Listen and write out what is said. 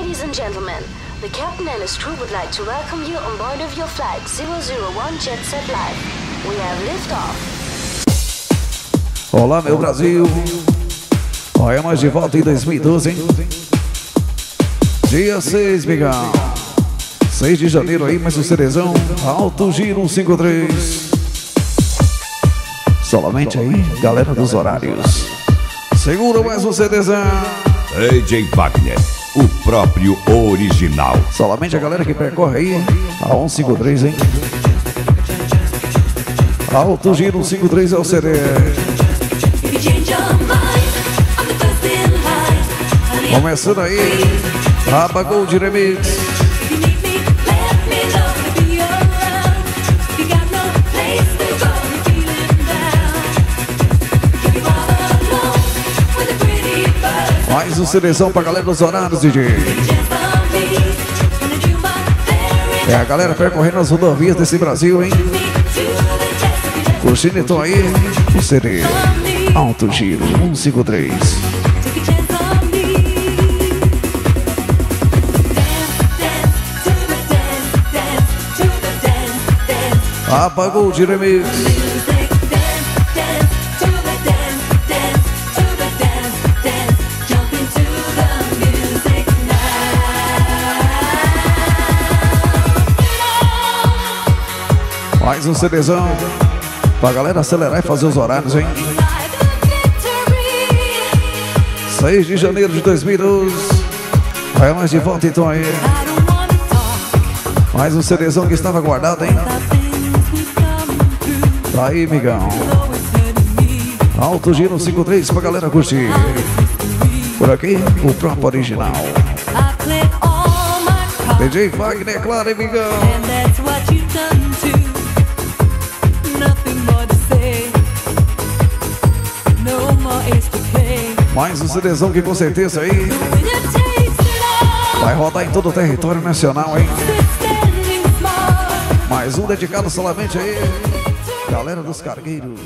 Ladies and gentlemen, the captain and his crew would like to welcome you on board of your flight 001 Jet Set Live. We have liftoff. Olá, meu Brasil. Olha, nós de volta em 2012, hein? Dia 6, migão. 6 de janeiro aí, mais um CDzão. Alto Giro 53. Solamente aí, galera dos horários. Segura mais um CDzão. AJ Wagner, o próprio original. Solamente a galera que percorre aí a 153, hein? Alto Giro 53 é o CD. Começando aí, Raba Gold Remix. Mais um seleção pra galera dos horários, DJ. É a galera percorrendo as rodovias desse Brasil, hein? Curtindo então aí o CD Alto Giro 153. Apagou o Remix. Mais um CDzão pra galera acelerar e fazer os horários, hein? 6 de janeiro de 2012. Vai mais de volta então aí. Mais um CDzão que estava guardado, hein? Tá aí, migão. Alto Giro 53 pra galera curtir. Por aqui, o próprio original. DJ Wagner, claro, hein, migão? Mais um CDzão que com certeza aí vai rodar em todo o território nacional, hein? Mais um dedicado solamente aí, galera dos cargueiros.